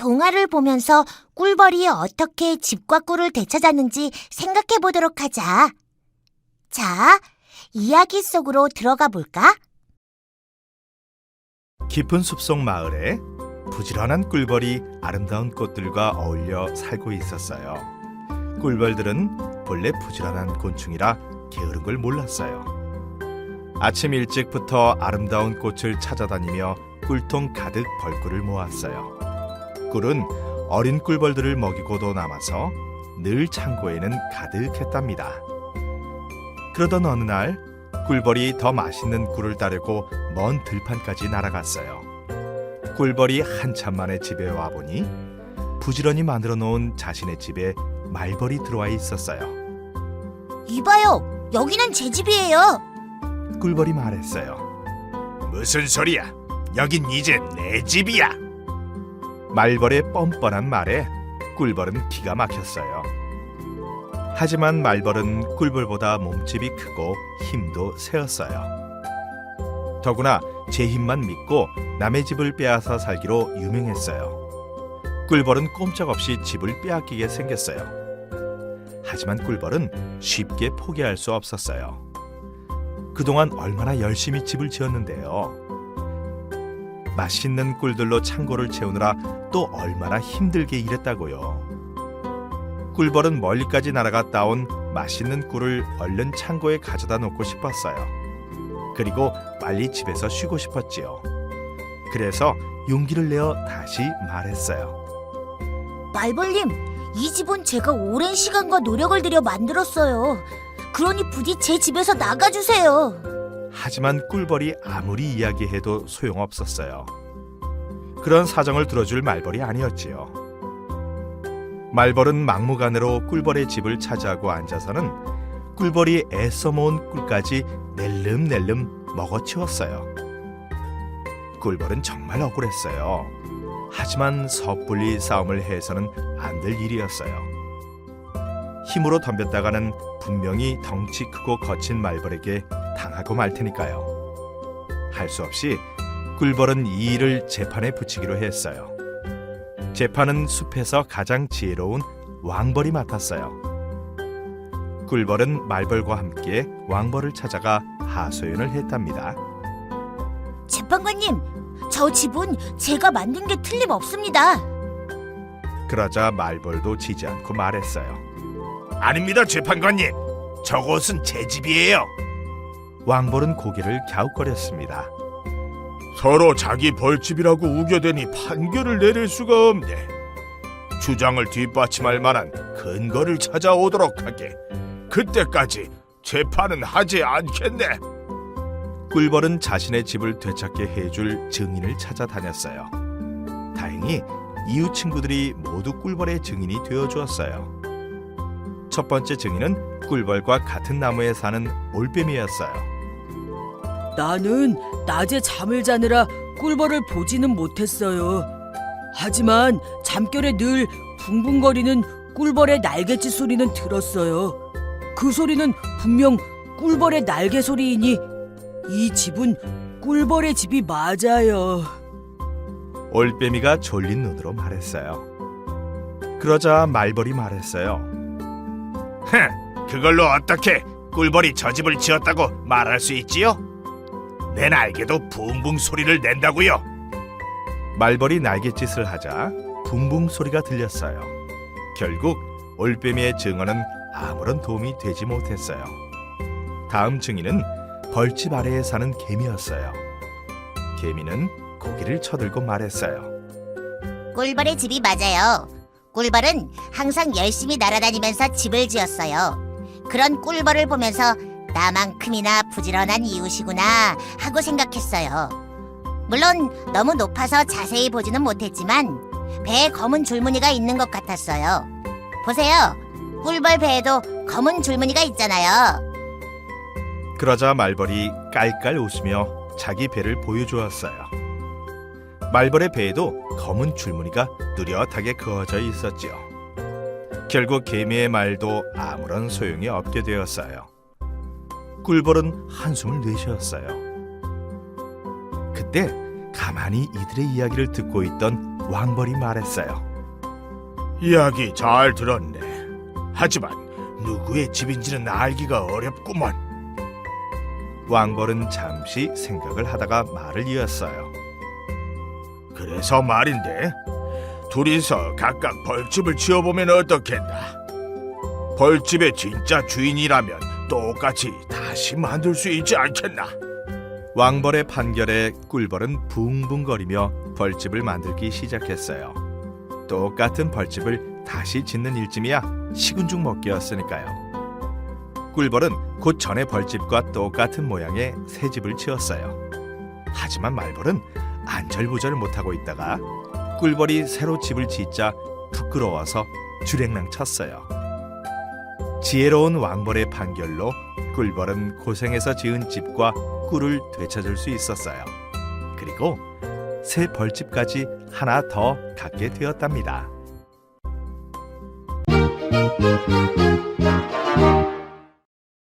동화를 보면서 꿀벌이 어떻게 집과 꿀을 되찾았는지 생각해 보도록 하자. 자, 이야기 속으로 들어가 볼까? 깊은 숲속 마을에 부지런한 꿀벌이 아름다운 꽃들과 어울려 살고 있었어요. 꿀벌들은 본래 부지런한 곤충이라 게으른 걸 몰랐어요. 아침 일찍부터 아름다운 꽃을 찾아다니며 꿀통 가득 벌꿀을 모았어요. 꿀은 어린 꿀벌들을 먹이고도 남아서 늘 창고에는 가득했답니다. 그러던 어느 날 꿀벌이 더 맛있는 꿀을 따르고 먼 들판까지 날아갔어요. 꿀벌이 한참 만에 집에 와보니 부지런히 만들어 놓은 자신의 집에 말벌이 들어와 있었어요. 이봐요, 여기는 제 집이에요. 꿀벌이 말했어요. 무슨 소리야? 여긴 이제 내 집이야. 말벌의 뻔뻔한 말에 꿀벌은 기가 막혔어요. 하지만 말벌은 꿀벌보다 몸집이 크고 힘도 세었어요. 더구나 제 힘만 믿고 남의 집을 빼앗아 살기로 유명했어요. 꿀벌은 꼼짝없이 집을 빼앗기게 생겼어요. 하지만 꿀벌은 쉽게 포기할 수 없었어요. 그동안 얼마나 열심히 집을 지었는데요. 맛있는 꿀들로 창고를 채우느라 또 얼마나 힘들게 일했다고요. 꿀벌은 멀리까지 날아가 따온 맛있는 꿀을 얼른 창고에 가져다 놓고 싶었어요. 그리고 빨리 집에서 쉬고 싶었지요. 그래서 용기를 내어 다시 말했어요. 말벌님, 이 집은 제가 오랜 시간과 노력을 들여 만들었어요. 그러니 부디 제 집에서 나가주세요. 하지만 꿀벌이 아무리 이야기해도 소용없었어요. 그런 사정을 들어줄 말벌이 아니었지요. 말벌은 막무가내로 꿀벌의 집을 차지하고 앉아서는 꿀벌이 애써 모은 꿀까지 낼름낼름 먹어치웠어요. 꿀벌은 정말 억울했어요. 하지만 섣불리 싸움을 해서는 안 될 일이었어요. 힘으로 덤볐다가는 분명히 덩치 크고 거친 말벌에게 당하고 말 테니까요. 할 수 없이 꿀벌은 이 일을 재판에 붙이기로 했어요. 재판은 숲에서 가장 지혜로운 왕벌이 맡았어요. 꿀벌은 말벌과 함께 왕벌을 찾아가 하소연을 했답니다. 재판관님, 저 집은 제가 만든 게 틀림없습니다. 그러자 말벌도 지지 않고 말했어요. 아닙니다, 재판관님. 저곳은 제 집이에요. 왕벌은 고개를 갸웃거렸습니다. 서로 자기 벌집이라고 우겨대니 판결을 내릴 수가 없네. 주장을 뒷받침할 만한 근거를 찾아오도록 하게. 그때까지 재판은 하지 않겠네. 꿀벌은 자신의 집을 되찾게 해줄 증인을 찾아다녔어요. 다행히 이웃 친구들이 모두 꿀벌의 증인이 되어주었어요. 첫 번째 증인은 꿀벌과 같은 나무에 사는 올빼미였어요. 나는 낮에 잠을 자느라 꿀벌을 보지는 못했어요. 하지만 잠결에 늘 붕붕거리는 꿀벌의 날갯짓 소리는 들었어요. 그 소리는 분명 꿀벌의 날개 소리이니 이 집은 꿀벌의 집이 맞아요. 올빼미가 졸린 눈으로 말했어요. 그러자 말벌이 말했어요. 그걸로 어떻게 꿀벌이 저 집을 지었다고 말할 수 있지요? 내 날개도 붕붕 소리를 낸다고요. 말벌이 날갯짓을 하자 붕붕 소리가 들렸어요. 결국 올빼미의 증언은 아무런 도움이 되지 못했어요. 다음 증인은 벌집 아래에 사는 개미였어요. 개미는 고개를 쳐들고 말했어요. 꿀벌의 집이 맞아요. 꿀벌은 항상 열심히 날아다니면서 집을 지었어요. 그런 꿀벌을 보면서 나만큼이나 부지런한 이웃이구나 하고 생각했어요. 물론 너무 높아서 자세히 보지는 못했지만 배에 검은 줄무늬가 있는 것 같았어요. 보세요. 꿀벌 배에도 검은 줄무늬가 있잖아요. 그러자 말벌이 깔깔 웃으며 자기 배를 보여주었어요. 말벌의 배에도 검은 줄무늬가 뚜렷하게 그어져 있었지요. 결국 개미의 말도 아무런 소용이 없게 되었어요. 꿀벌은 한숨을 내쉬었어요. 그때 가만히 이들의 이야기를 듣고 있던 왕벌이 말했어요. 이야기 잘 들었네. 하지만 누구의 집인지는 알기가 어렵구먼. 왕벌은 잠시 생각을 하다가 말을 이었어요. 그래서 말인데, 둘이서 각각 벌집을 지어보면 어떻겠나? 벌집의 진짜 주인이라면 똑같이 다시 만들 수 있지 않겠나? 왕벌의 판결에 꿀벌은 붕붕거리며 벌집을 만들기 시작했어요. 똑같은 벌집을 다시 짓는 일쯤이야 식은죽 먹기였으니까요. 꿀벌은 곧 전에 벌집과 똑같은 모양의 새 집을 지었어요. 하지만 말벌은 안절부절 못하고 있다가 꿀벌이 새로 집을 짓자 부끄러워서 주랭랑 쳤어요. 지혜로운 왕벌의 판결로 꿀벌은 고생해서 지은 집과 꿀을 되찾을 수 있었어요. 그리고 새 벌집까지 하나 더 갖게 되었답니다.